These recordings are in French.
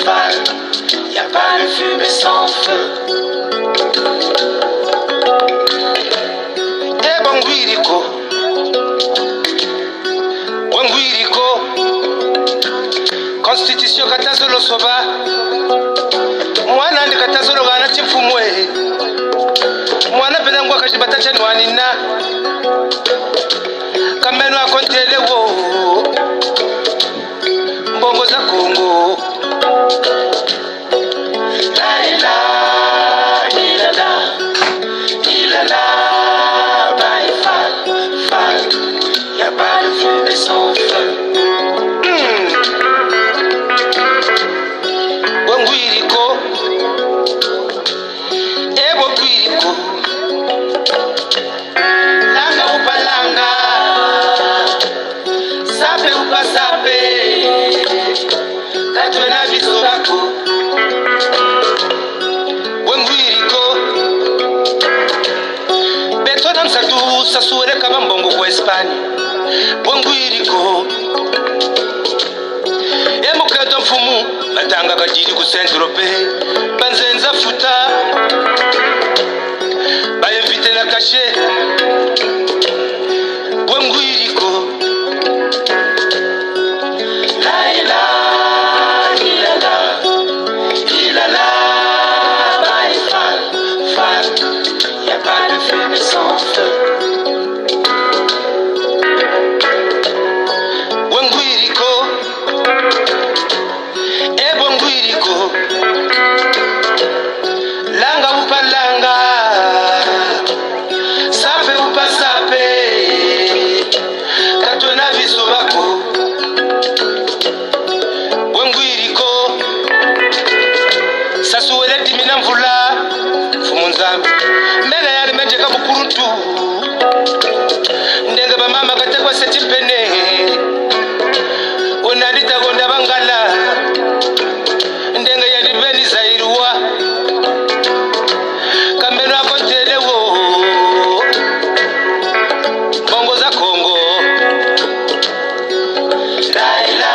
Val, y a pas de fumée sans feu. Eh Bongwiriko, Bongwiriko, Constitution katazolo soba, mwana ndi katazolo gana chifumwe, mwana penangwa kachibata chanwanina, kameno akontele wo, mbongo za Kongo. Sans feu. Bongwiriko, Bongwiriko, langa upalanga, sape upa sape, katwena viso bako. Bongwiriko, beto namsatu sasure kama mbongo kwa Espanya. Bongwiriko, Emukedo mfumu batanga kajiri ku Saint-Tropez banzenza futa bayinvite na kashe. Bongwiriko, laila ilala ilala baifal fal, y a pas de fumée sans feu. Langa upalanga, sape upa sape, katwena viso bako. Bongwiriko, sasuwele timina mvula, fumunzambi, mbele yali menjeka bukuruntu, ndenge bamama katekwa setipene, unadita gonda bangala, ndenge yali beni zairua, kameno akontele wo, bongo za Kongo. Laila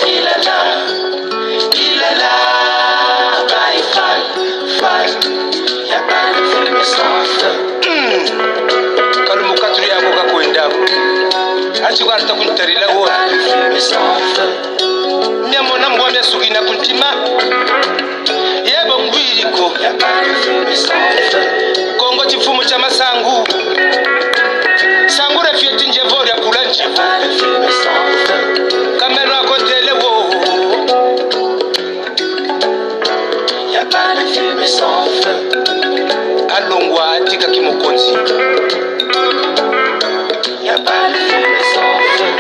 ilala ilala baifal fal, y a pas de fumée sans feu. Kalumukaturi yako kakwenda achiko atakuntarila wo fumée sans feu. Nyamona mbwamya sukina kuntima. Bongwiriko, y a pas de fumée sans feu. Kongo chifumu cha masangu, sangu refieti njevori ya kulanchi. Y a pas de fumée sans feu. Kameno akontele wo, y a pas de fumée sans feu. Alongwa atika kimokonzi, y a pas de fumée sans feu.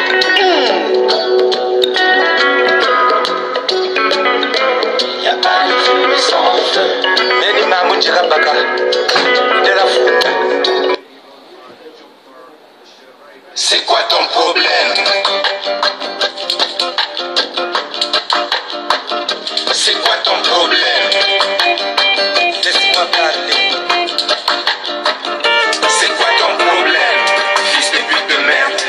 Y a pas de fumée sans feu. Beni mamu chikabaka de la foule. C'est quoi ton problème? C'est quoi ton problème? Laisse-moi parler. C'est quoi ton problème? Fils de pute de merde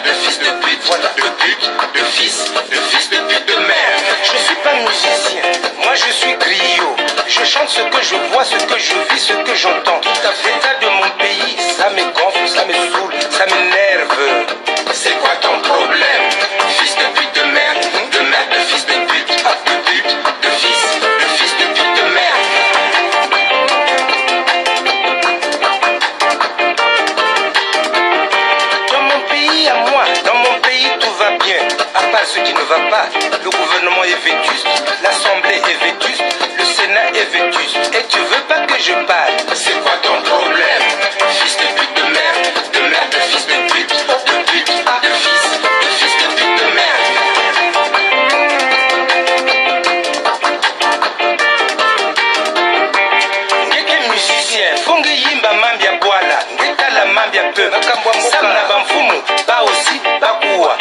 de fils de pute, voilà, de pute, de fils de pute de merde. Je suis pas musicien, moi je suis griot. Je chante ce que je vois, ce que je vis, ce que j'entends. Tout à fait l'état de mon pays, ça me gonfle, ça me saoule, ça m'énerve. C'est quoi ton problème? Fils de pute de merde de fils de pute, de fils de pute de merde. Dans mon pays à moi, dans mon pays tout va bien. À part ce qui ne va pas, le gouvernement est vétuste, l'assemblée est vétuste, le Sénat est vétuste. Et tu veux pas que je parle? C'est quoi ton problème? Fils de pute de merde de fils de pute, de fils de pute de merde. Ngeke musicien, fonge yimba mambia boala, ngeka la mambia peu, samna bamfumu, ba aussi, ba kuwa,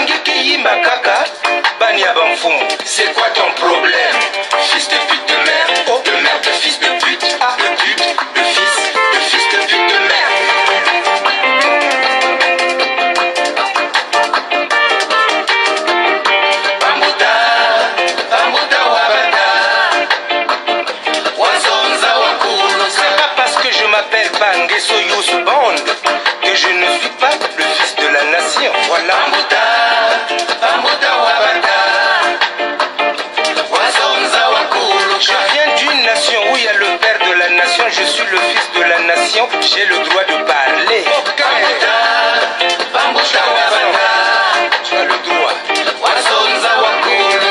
ngeke yimba kaka, bani ya bamfumu. C'est quoi ton problème? Fils de pute de merde de fils de pute, de fils de pute de merde. Bambuta, j'ai le droit de parler. Tu as le droit.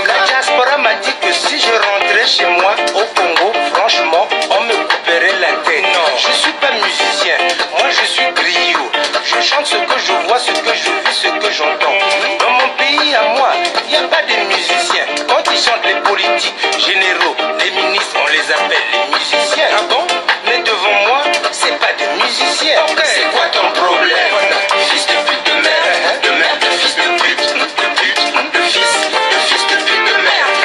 La diaspora m'a dit que si je rentrais chez moi au Congo, franchement, on me couperait la tête. Non, je suis pas musicien, moi je suis griot. Je chante ce que je vois, ce que je vis, ce que j'entends. Dans mon pays à moi, il n'y a pas de musiciens. Quand ils chantent les politiques, généraux, les ministres, on les appelle les musiciens. Ah bon? Mais devant moi, c'est pas des musiciens. Okay. C'est quoi ton problème? Fils de pute de merde, de fils de pute, de fils de pute de merde.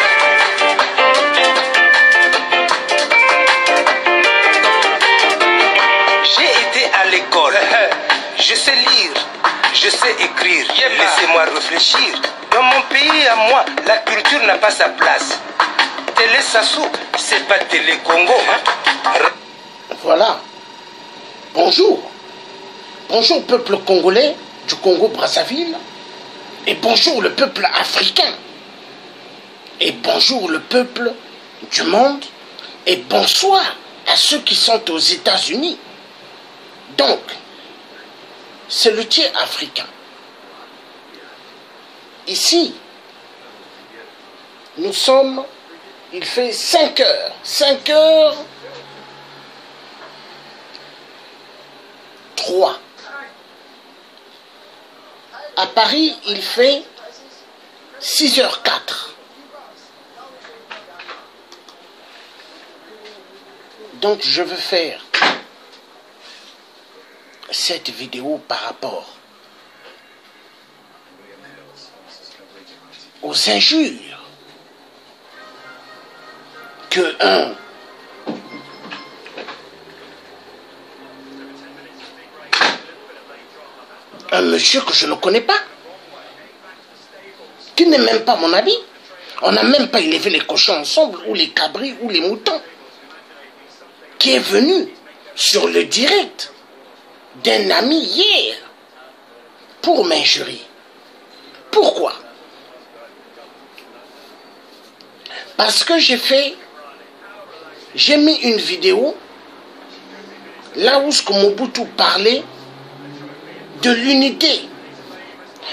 J'ai été à l'école, je sais lire, je sais écrire, laissez-moi réfléchir. Dans mon pays à moi, la culture n'a pas sa place. Télé Sassou, c'est pas Télé Congo. Voilà. Bonjour. Bonjour peuple congolais du Congo-Brazzaville. Et bonjour le peuple africain. Et bonjour le peuple du monde. Et bonsoir à ceux qui sont aux États-Unis. Donc, c'est le tiers africain. Ici, nous sommes, il fait 5 heures. 5 heures 3. À Paris, il fait 6h04. Donc, je veux faire cette vidéo par rapport aux injures que un monsieur que je ne connais pas, qui n'est même pas mon ami, on n'a même pas élevé les cochons ensemble, ou les cabris, ou les moutons, qui est venu sur le direct d'un ami hier pour m'injurier. Pourquoi? Parce que j'ai mis une vidéo là où Mobutu parlait de l'unité,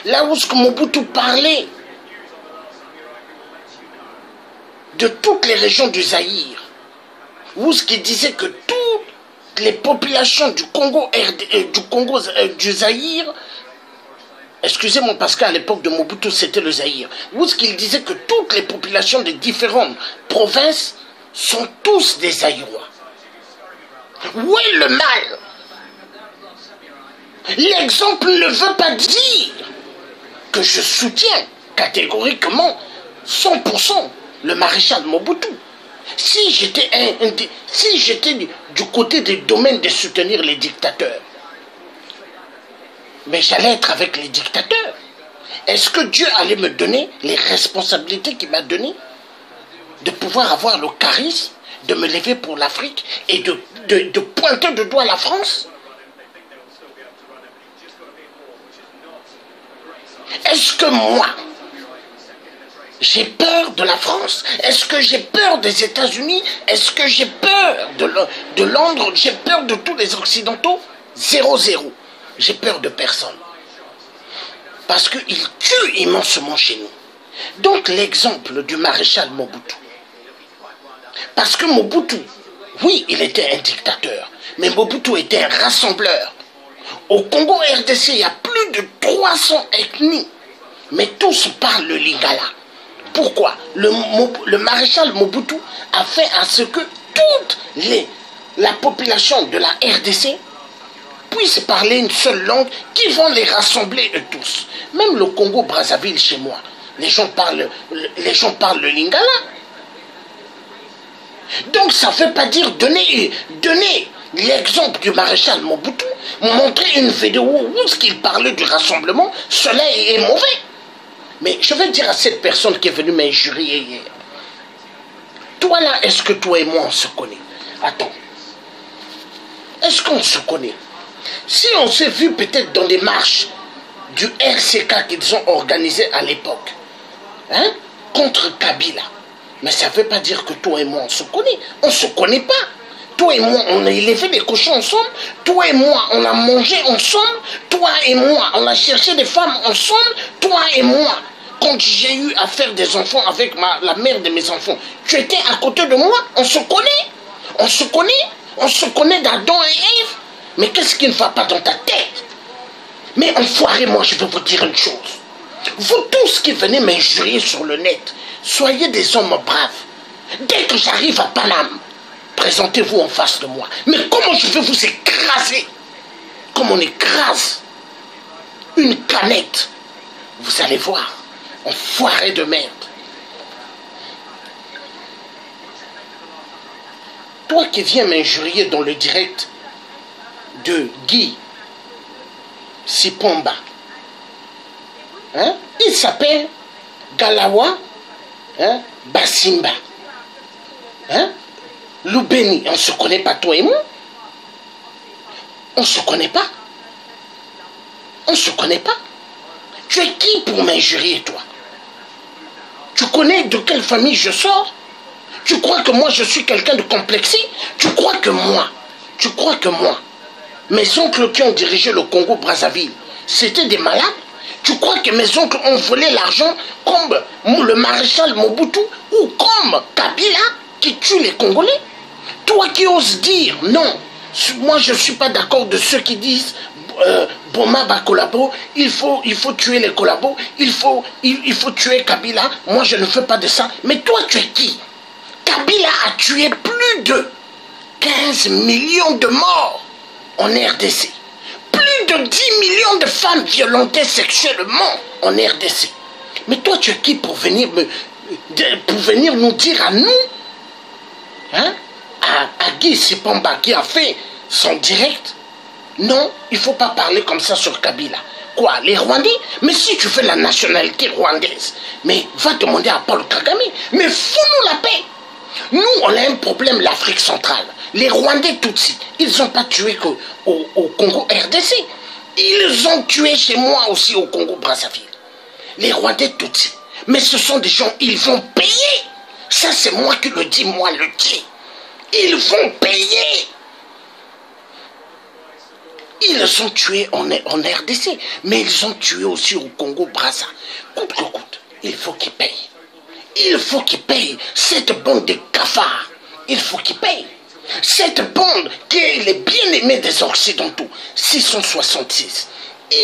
là où Mobutu parlait de toutes les régions du Zaïre, où il disait que toutes les populations du Congo, du Zaïre, excusez-moi parce qu'à l'époque de Mobutu c'était le Zaïre, où il disait que toutes les populations des différentes provinces sont tous des Zaïrois. Où est le mal? L'exemple ne veut pas dire que je soutiens catégoriquement 100% le maréchal Mobutu. Si j'étais du côté des domaines de soutenir les dictateurs, mais j'allais être avec les dictateurs. Est-ce que Dieu allait me donner les responsabilités qu'il m'a données de pouvoir avoir le charisme, de me lever pour l'Afrique et de pointer de doigt la France? Est-ce que moi, j'ai peur de la France? Est-ce que j'ai peur des États-Unis? Est-ce que j'ai peur de Londres? J'ai peur de tous les Occidentaux? 0-0. J'ai peur de personne. Parce qu'ils tuent immensément chez nous. Donc l'exemple du maréchal Mobutu. Parce que Mobutu, oui, il était un dictateur, mais Mobutu était un rassembleur. Au Congo RDC, il y a plus de 300 ethnies, mais tous parlent le lingala. Pourquoi? Le maréchal Mobutu a fait à ce que toute la population de la RDC puisse parler une seule langue qui vont les rassembler eux tous. Même le Congo-Brazzaville chez moi, les gens parlent le lingala. Donc ça ne veut pas dire donner l'exemple du maréchal Mobutu, montrer une vidéo où il parlait du rassemblement, cela est mauvais. Mais je vais dire à cette personne qui est venue m'injurier hier, toi là, est-ce que toi et moi on se connaît? Attends, est-ce qu'on se connaît? Si on s'est vu peut-être dans des marches du RCK qu'ils ont organisées à l'époque, hein, contre Kabila, mais ça ne veut pas dire que toi et moi on se connaît. On ne se connaît pas. Toi et moi, on a élevé des cochons ensemble. Toi et moi, on a mangé ensemble. Toi et moi, on a cherché des femmes ensemble. Toi et moi, quand j'ai eu à faire des enfants avec la mère de mes enfants, tu étais à côté de moi. On se connaît. On se connaît. On se connaît d'Adam et Ève. Mais qu'est-ce qui ne va pas dans ta tête? Mais enfoiré, moi, je vais vous dire une chose. Vous tous qui venez m'injurier sur le net, soyez des hommes braves. Dès que j'arrive à Paname, présentez-vous en face de moi. Mais comment je vais vous écraser? Comme on écrase une canette. Vous allez voir, enfoiré de merde. Toi qui viens m'injurier dans le direct de Guy Sipomba, hein? Il s'appelle Galawa, hein? Basimba, hein? Loubeni. On ne se connaît pas, toi et moi. On ne se connaît pas. On ne se connaît pas. Tu es qui pour m'injurier, toi? Tu connais de quelle famille je sors? Tu crois que moi je suis quelqu'un de complexé? Tu crois que moi, mes oncles qui ont dirigé le Congo-Brazzaville, c'était des malades? Tu crois que mes oncles ont volé l'argent comme le maréchal Mobutu ou comme Kabila qui tue les Congolais? Toi qui oses dire non, moi je ne suis pas d'accord de ceux qui disent Boma Bakolabo, il faut tuer les collabos, il faut tuer Kabila. Moi je ne fais pas de ça. Mais toi tu es qui? Kabila a tué plus de 15 millions de morts en RDC. Plus de 10 millions de femmes violentées sexuellement en RDC. Mais toi, tu es qui pour venir nous dire à nous, hein, à Guy Sipomba qui a fait son direct, non, il ne faut pas parler comme ça sur Kabila. Quoi, les Rwandais? Mais si tu fais la nationalité rwandaise, mais va demander à Paul Kagame, mais fous-nous la paix. Nous, on a un problème, l'Afrique centrale. Les Rwandais Tutsis, ils n'ont pas tué au Congo RDC. Ils ont tué chez moi aussi au Congo-Brazzaville. Les Rwandais Tutsis. Mais ce sont des gens, ils vont payer. Ça, c'est moi qui le dis, moi le dis. Ils vont payer. Ils ont tué en RDC, mais ils ont tué aussi au Congo-Brazza. Coûte que coûte, il faut qu'ils payent. Il faut qu'ils payent. Cette bande de cafards, il faut qu'ils payent. Cette bande qui est les bien-aimés des Occidentaux, 666,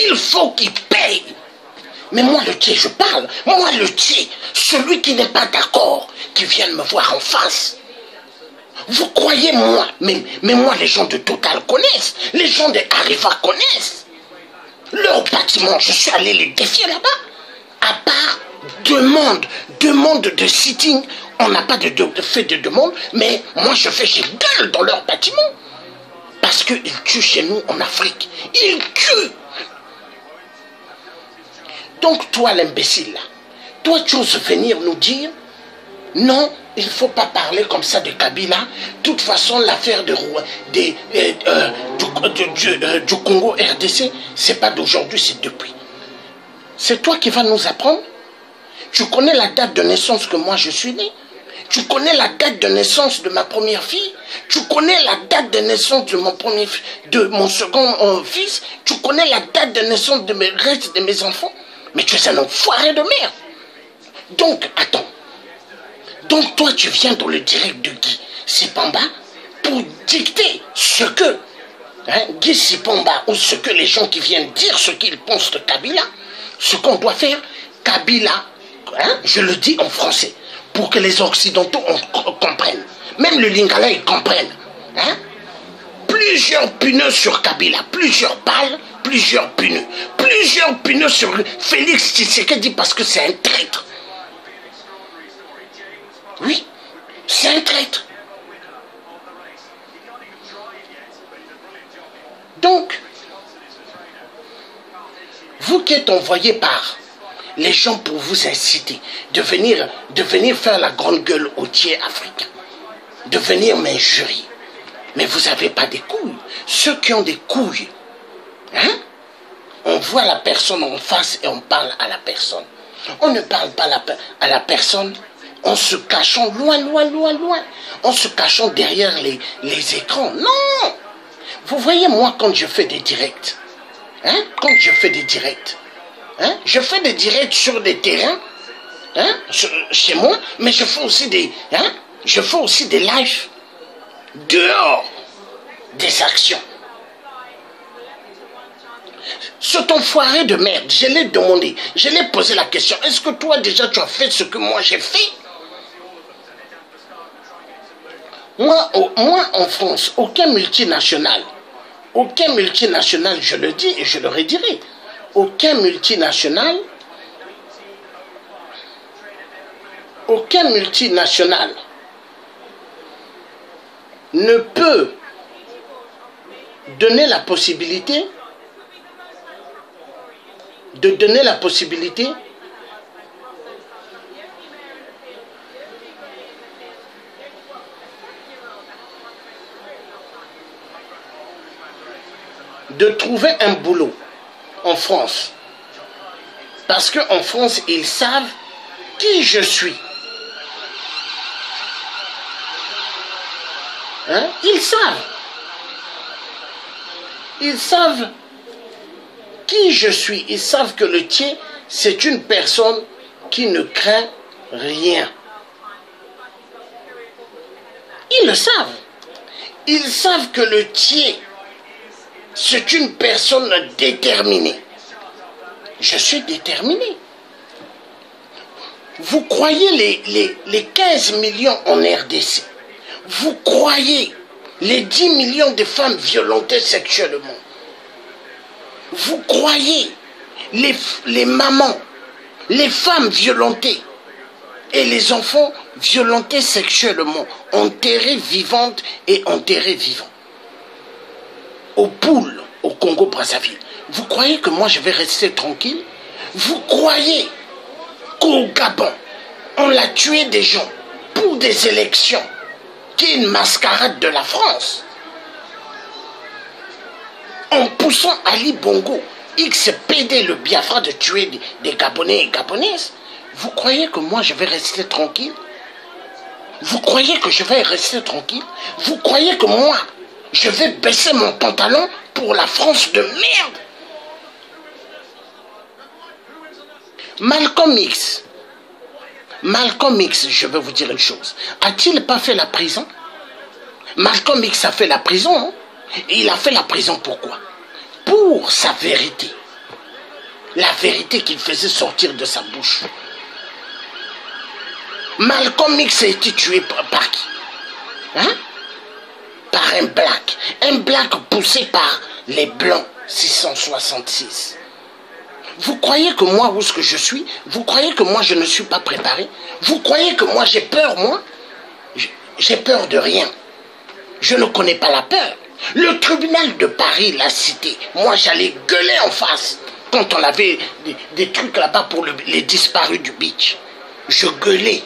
il faut qu'ils payent. Mais moi le tiers, je parle. Moi le tiers, celui qui n'est pas d'accord, qui vient me voir en face. Vous croyez moi, mais moi les gens de Total connaissent, les gens de Arriva connaissent. Leurs bâtiments, je suis allé les défier là-bas. À part demande de sitting, on n'a pas fait de demande, mais moi je gueule dans leurs bâtiments. Parce qu'ils tuent chez nous en Afrique. Ils tuent. Donc toi l'imbécile là, toi tu oses venir nous dire, non, il ne faut pas parler comme ça de Kabila. De toute façon, l'affaire du Congo RDC, c'est pas d'aujourd'hui, c'est depuis. C'est toi qui vas nous apprendre. Tu connais la date de naissance que moi je suis né. Tu connais la date de naissance de ma première fille. Tu connais la date de naissance de mon second fils. Tu connais la date de naissance de restes de mes enfants. Mais tu es un enfoiré de merde. Donc, attends. Donc toi, tu viens dans le direct de Guy Sipomba pour dicter ce que Guy Sipomba ou ce que les gens qui viennent dire ce qu'ils pensent de Kabila, ce qu'on doit faire. Kabila, je le dis en français, pour que les Occidentaux comprennent. Même le Lingala, ils comprennent. Plusieurs puneux sur Kabila, plusieurs balles, plusieurs puneux. Plusieurs puneux sur Félix Tshisekedi parce que c'est un traître. Oui, c'est un traître. Donc, vous qui êtes envoyé par les gens pour vous inciter de venir faire la grande gueule au tiers africain, de venir m'injurier, mais vous n'avez pas des couilles. Ceux qui ont des couilles, on voit la personne en face et on parle à la personne. On ne parle pas à la personne en se cachant loin, loin, loin, loin, en se cachant derrière les écrans. Non! Vous voyez, moi, quand je fais des directs, hein, quand je fais des directs, hein, je fais des directs sur des terrains, hein, chez moi, mais je fais aussi des lives dehors des actions. Cet enfoiré de merde, je l'ai demandé, je l'ai posé la question, est-ce que toi déjà tu as fait ce que moi j'ai fait? Moi en France, aucun multinational, je le dis et je le redirai, aucun multinational ne peut donner la possibilité de trouver un boulot en France. Parce qu'en France, ils savent qui je suis. Hein? Ils savent qui je suis. Ils savent que le Thié, c'est une personne qui ne craint rien. Ils le savent. Ils savent que le Thié, c'est une personne déterminée. Je suis déterminé. Vous croyez les 15 millions en RDC? Vous croyez les 10 millions de femmes violentées sexuellement? Vous croyez les mamans, les femmes violentées et les enfants violentés sexuellement, enterrés vivantes et enterrés vivants? Au Poul, au Congo-Brazzaville. Vous croyez que moi je vais rester tranquille? Vous croyez qu'au Gabon, on a tué des gens pour des élections, qui est une mascarade de la France, en poussant Ali Bongo, XPD, le Biafra, de tuer des Gabonais et Gabonaises? Vous croyez que moi je vais rester tranquille? Vous croyez que je vais rester tranquille? Vous croyez que moi je vais baisser mon pantalon pour la France de merde? Malcolm X, je vais vous dire une chose. A-t-il pas fait la prison? Malcolm X a fait la prison. Hein? Et il a fait la prison pourquoi? Pour sa vérité. La vérité qu'il faisait sortir de sa bouche. Malcolm X a été tué par qui? Hein? Par un black. Un black poussé par les blancs 666. Vous croyez que moi, où est-ce que je suis? Vous croyez que moi, je ne suis pas préparé? Vous croyez que moi, j'ai peur, moi? J'ai peur de rien. Je ne connais pas la peur. Le tribunal de Paris l'a cité. Moi, j'allais gueuler en face quand on avait des trucs là-bas pour les disparus du beach. Je gueulais.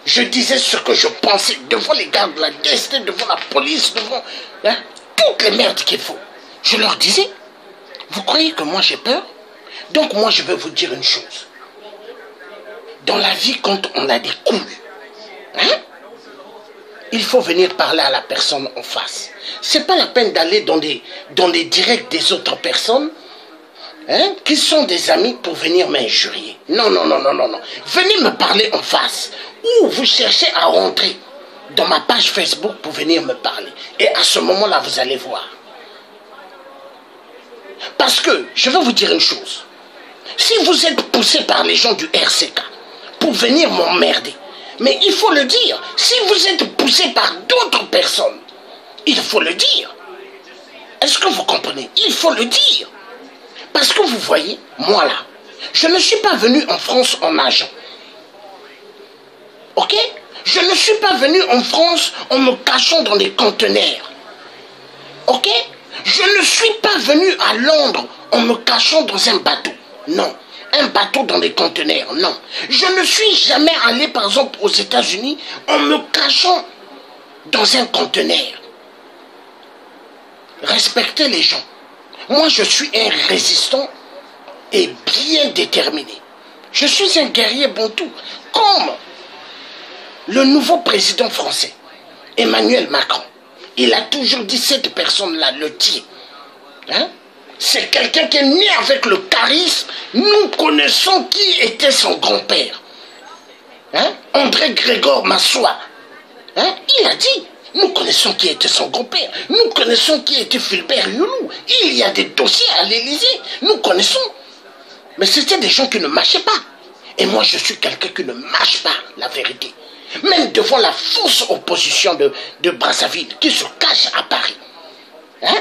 Je disais ce que je pensais devant les gardes de la DST, devant la police, devant toutes les merdes qu'il faut. Je leur disais, vous croyez que moi, j'ai peur? Donc moi, je vais vous dire une chose. Dans la vie, quand on a des couilles, hein, il faut venir parler à la personne en face. C'est pas la peine d'aller dans les directs des autres personnes, hein, qui sont des amis pour venir m'injurier. Non, non, non, non, non, non. Venez me parler en face. Ou vous cherchez à rentrer dans ma page Facebook pour venir me parler. Et à ce moment-là, vous allez voir. Parce que, je vais vous dire une chose. Si vous êtes poussé par les gens du RCK pour venir m'emmerder, mais il faut le dire, si vous êtes poussé par d'autres personnes, il faut le dire. Est-ce que vous comprenez? Il faut le dire. Parce que vous voyez, moi là, je ne suis pas venu en France en agent. Ok? Je ne suis pas venu en France en me cachant dans des conteneurs. Ok? Je ne suis pas venu à Londres en me cachant dans un bateau. Non. Un bateau dans des conteneurs. Non. Je ne suis jamais allé, par exemple, aux États-Unis en me cachant dans un conteneur. Respectez les gens. Moi, je suis un résistant et bien déterminé. Je suis un guerrier bantou. Comme Le nouveau président français, Emmanuel Macron, il a toujours dit cette personne-là, le tient. Hein? C'est quelqu'un qui est né avec le charisme. Nous connaissons qui était son grand-père. Hein? André Grégoire Massoua. Hein? Il a dit, nous connaissons qui était son grand-père. Nous connaissons qui était Fulbert Youlou. Il y a des dossiers à l'Élysée. Nous connaissons. Mais c'était des gens qui ne marchaient pas. Et moi, je suis quelqu'un qui ne marche pas, la vérité. Même devant la fausse opposition de Brazzaville, qui se cache à Paris. Hein?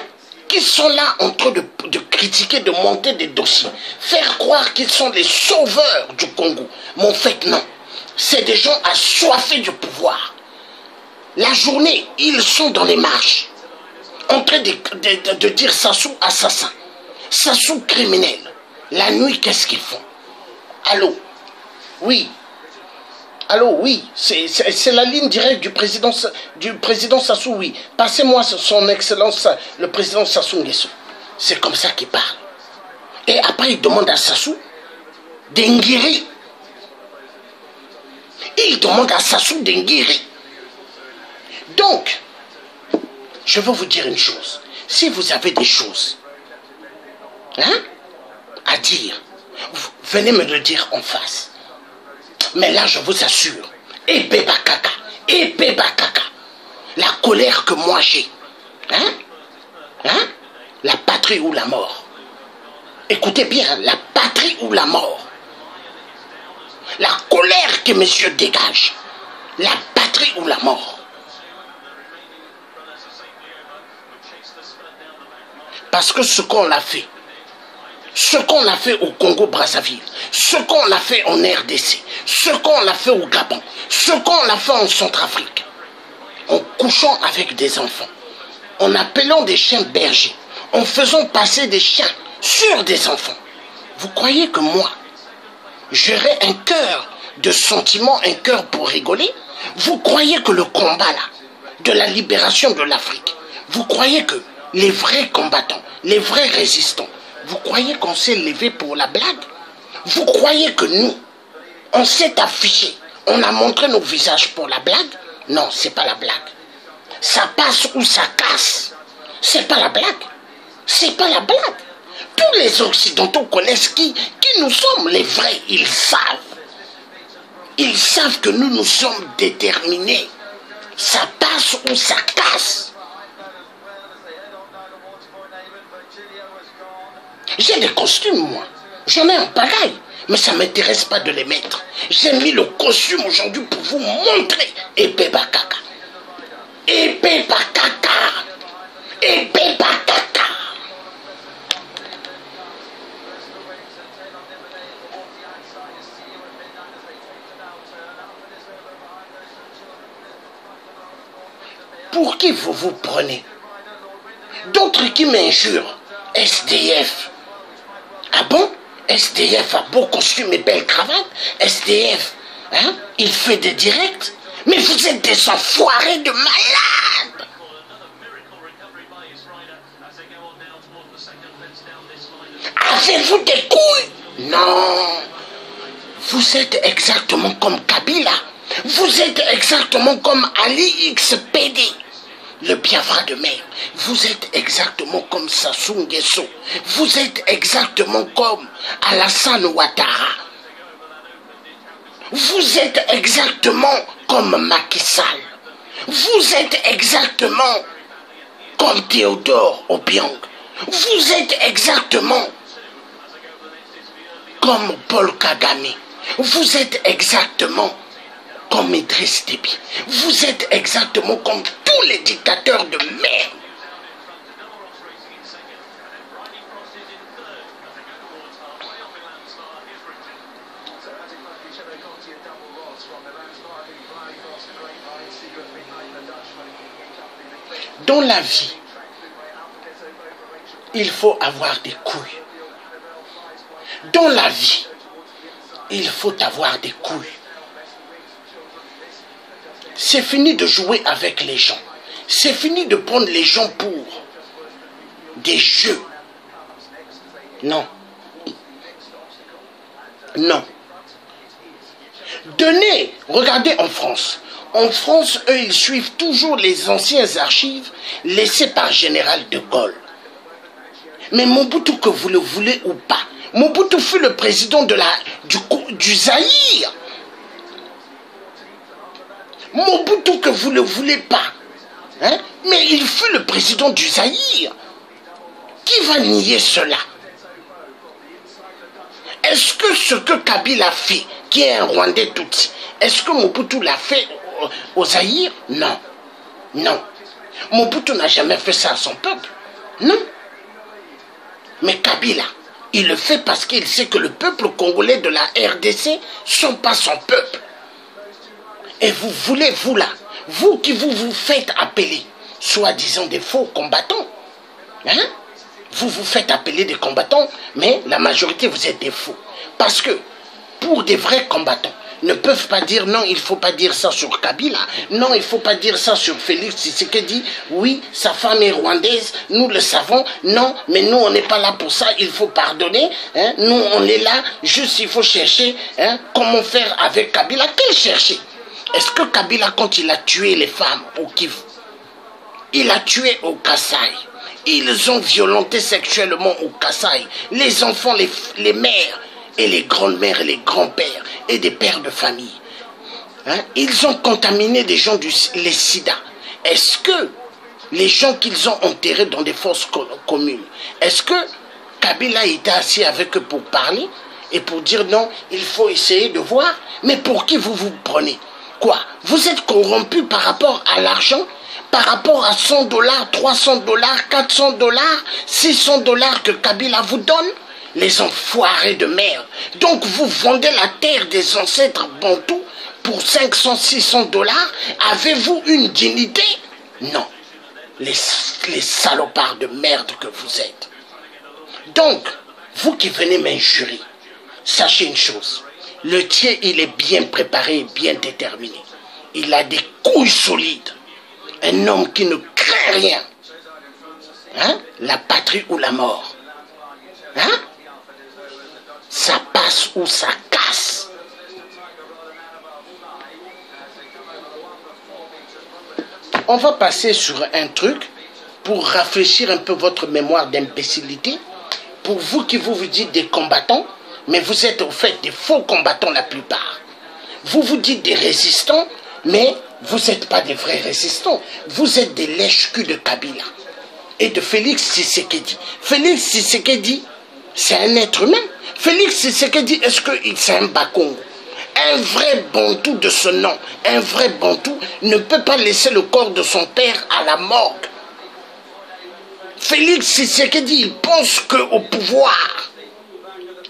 Qui sont là en train de critiquer, de monter des dossiers. Faire croire qu'ils sont les sauveurs du Congo. Mais en fait, non. C'est des gens assoiffés du pouvoir. La journée, ils sont dans les marches. En train de dire Sassou assassin. Sassou criminel. La nuit, qu'est-ce qu'ils font? Allô? Oui. Allô, oui. C'est la ligne directe du président Sassou, oui. Passez-moi son excellence, le président Sassou Nguesso. C'est comme ça qu'il parle. Et après, il demande à Sassou d'Engiri. Il demande à Sassou d'Engiri. Donc, je veux vous dire une chose. Si vous avez des choses à dire, venez me le dire en face. Mais là, je vous assure, épée bakaka, la colère que moi j'ai, la patrie ou la mort. Écoutez bien, la patrie ou la mort. La colère que messieurs dégagent, la patrie ou la mort. Parce que ce qu'on a fait, au Congo-Brazzaville, ce qu'on a fait en RDC, ce qu'on a fait au Gabon, ce qu'on a fait en Centrafrique, en couchant avec des enfants, en appelant des chiens bergers, en faisant passer des chiens sur des enfants. Vous croyez que moi, j'aurais un cœur de sentiment, un cœur pour rigoler? Vous croyez que le combat là, de la libération de l'Afrique, vous croyez que les vrais combattants, les vrais résistants, vous croyez qu'on s'est levé pour la blague? Vous croyez que nous, on s'est affiché, on a montré nos visages pour la blague? Non, c'est pas la blague. Ça passe ou ça casse. C'est pas la blague. C'est pas la blague. Tous les Occidentaux connaissent qui nous sommes, les vrais, ils savent. Ils savent que nous sommes déterminés. Ça passe ou ça casse. J'ai des costumes, moi. J'en ai un pareil. Mais ça ne m'intéresse pas de les mettre. J'ai mis le costume aujourd'hui pour vous montrer. Épée bakaka. Épée bakaka. Épée bakaka. Pour qui vous vous prenez? D'autres qui m'injurent. SDF. Ah bon? SDF a beau costume et belle cravate. SDF, il fait des directs. Mais vous êtes des enfoirés de malades. Avez-vous des couilles? Non. Vous êtes exactement comme Kabila. Vous êtes exactement comme Ali XPD. Le Biafra de mer. Vous êtes exactement comme Sassou Nguesso. Vous êtes exactement comme Alassane Ouattara. Vous êtes exactement comme Macky Sall. Vous êtes exactement comme Théodore Obiang. Vous êtes exactement comme Paul Kagame. Vous êtes exactement comme Idriss Déby. Vous êtes exactement comme tous les dictateurs de merde. Dans la vie, il faut avoir des couilles. Dans la vie, il faut avoir des couilles. C'est fini de jouer avec les gens. C'est fini de prendre les gens pour des jeux. Non. Non. Donnez, regardez en France, En France, eux, ils suivent toujours les anciennes archives laissées par Général de Gaulle. Mais Mobutu, que vous le voulez ou pas, Mobutu fut le président du Zaïre. Mobutu, que vous ne le voulez pas, hein, mais il fut le président du Zaïre. Qui va nier cela? Est-ce que ce que Kabila a fait, qui est un Rwandais Tutsi, est-ce que Mobutu l'a fait au Zaïre? Non. Non. Mobutu n'a jamais fait ça à son peuple. Non. Mais Kabila, il le fait parce qu'il sait que le peuple congolais de la RDC ne sont pas son peuple. Et vous voulez, vous là, vous qui vous faites appeler, soi-disant des faux combattants, hein? Vous vous faites appeler des combattants, mais la majorité vous êtes des faux. Parce que pour des vrais combattants, ne peuvent pas dire non, il ne faut pas dire ça sur Kabila, non, il ne faut pas dire ça sur Félix Tshisekedi, oui, sa femme est rwandaise, nous le savons, non, mais nous on n'est pas là pour ça, il faut pardonner, hein, nous on est là, juste il faut chercher, hein, comment faire avec Kabila. Quel chercher? Est-ce que Kabila, quand il a tué les femmes au Kivu, il a tué au Kasaï, ils ont violenté sexuellement au Kasaï, les enfants, les mères, et les grandes-mères et les grands-pères et des pères de famille. Hein? Ils ont contaminé des gens les sida. Est-ce que les gens qu'ils ont enterrés dans des fosses communes, est-ce que Kabila était assis avec eux pour parler et pour dire non, il faut essayer de voir? Mais pour qui vous vous prenez? Quoi? Vous êtes corrompu par rapport à l'argent? Par rapport à 100 $, 300 $, 400 $, 600 $ que Kabila vous donne? Les enfoirés de merde. Donc vous vendez la terre des ancêtres bantous pour 500, 600 $. Avez-vous une dignité? Non. Les salopards de merde que vous êtes. Donc, vous qui venez m'injurer, sachez une chose. Le tien, il est bien préparé et bien déterminé. Il a des couilles solides. Un homme qui ne craint rien. Hein? La patrie ou la mort. Hein? Ça passe ou ça casse. On va passer sur un truc pour rafraîchir un peu votre mémoire d'imbécilité. Pour vous qui vous dites des combattants, mais vous êtes au fait des faux combattants la plupart. Vous vous dites des résistants, mais vous n'êtes pas des vrais résistants. Vous êtes des lèches-culs de Kabila et de Félix Tshisekedi. Félix Tshisekedi, c'est un être humain. Félix Tshisekedi, est-ce que c'est un Bakongo? Un vrai bantou de ce nom, un vrai bantou ne peut pas laisser le corps de son père à la morgue. Félix Tshisekedi, il pense qu'au pouvoir.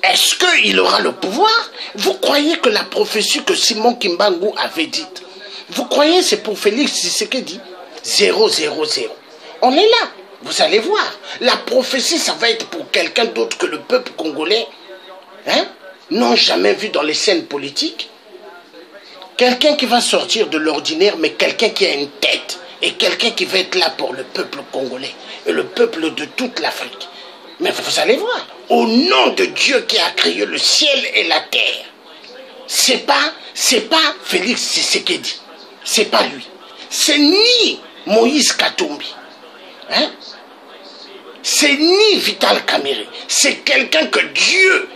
Est-ce qu'il aura le pouvoir? Vous croyez que la prophétie que Simon Kimbangu avait dite, vous croyez c'est pour Félix Tshisekedi? 0, 0, 0. On est là, vous allez voir. La prophétie, ça va être pour quelqu'un d'autre que le peuple congolais. Hein? Non jamais vu dans les scènes politiques. Quelqu'un qui va sortir de l'ordinaire, mais quelqu'un qui a une tête. Et quelqu'un qui va être là pour le peuple congolais. Et le peuple de toute l'Afrique. Mais vous allez voir. Au nom de Dieu qui a créé le ciel et la terre. C'est pas Félix Tshisekedi. C'est pas lui. C'est ni Moïse Katumbi. Hein? C'est ni Vital Kamerhe. C'est quelqu'un que Dieu,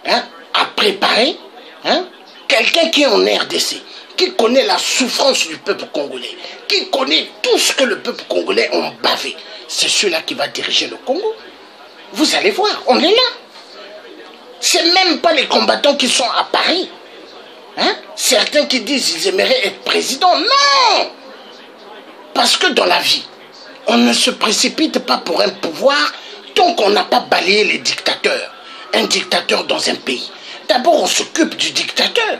hein, a préparé, hein? Quelqu'un qui est en RDC, qui connaît la souffrance du peuple congolais, qui connaît tout ce que le peuple congolais a bavé. C'est celui-là qui va diriger le Congo. Vous allez voir, on est là. C'est même pas les combattants qui sont à Paris. Hein? Certains qui disent qu'ils aimeraient être présidents. Non! Parce que dans la vie, on ne se précipite pas pour un pouvoir tant qu'on n'a pas balayé les dictateurs. Un dictateur dans un pays. D'abord, on s'occupe du dictateur.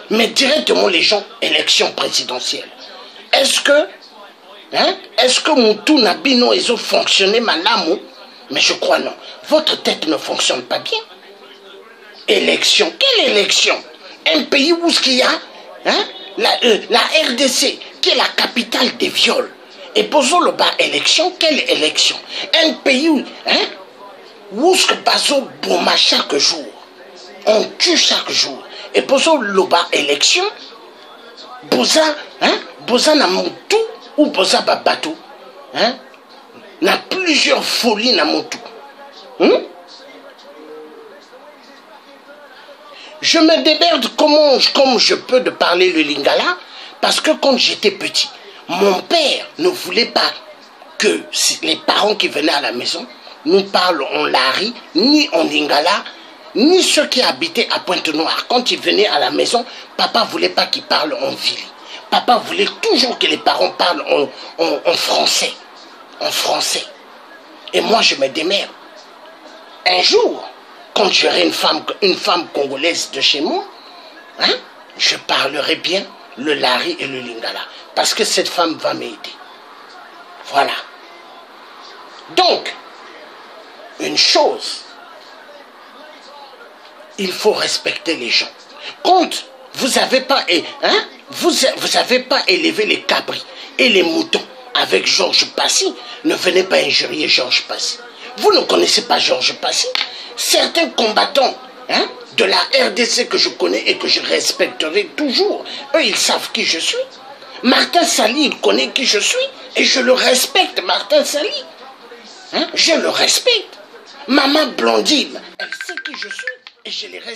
Mais directement, les gens, élection présidentielle. Est-ce que Moutou Nabino ils ont fonctionné malamu? Mais je crois non. Votre tête ne fonctionne pas bien. Élection. Quelle élection? Un pays où il y a, hein, la RDC, qui est la capitale des viols. Et Bozo le bas élection, quelle élection? Un pays où, hein, où Bazo Boma chaque jour. On tue chaque jour. Et Bozo le bas élection, Boza, hein? Boza na Moutou ou Boza Babatou, hein? Na plusieurs folies na Moutou. Hein? Je me déberde comme je peux de parler le lingala, parce que quand j'étais petit, mon père ne voulait pas que les parents qui venaient à la maison nous parlent en lari, ni en lingala, ni ceux qui habitaient à Pointe-Noire. Quand ils venaient à la maison, papa ne voulait pas qu'ils parlent en ville. Papa voulait toujours que les parents parlent en français. En français. Et moi, je me démerde. Un jour, quand j'aurai une femme congolaise de chez moi, hein, je parlerai bien le lari et le lingala. Parce que cette femme va m'aider. Voilà. Donc, une chose, il faut respecter les gens. Quand vous n'avez pas, hein, vous avez pas élevé les cabris et les moutons avec Georges Passy, ne venez pas injurier Georges Passy. Vous ne connaissez pas Georges Passy. Certains combattants, hein, de la RDC que je connais et que je respecterai toujours, eux, ils savent qui je suis. Martin Sali, il connaît qui je suis et je le respecte, Martin Sali. Hein, je le respecte. Maman Blondine, elle sait qui je suis et je les respecte.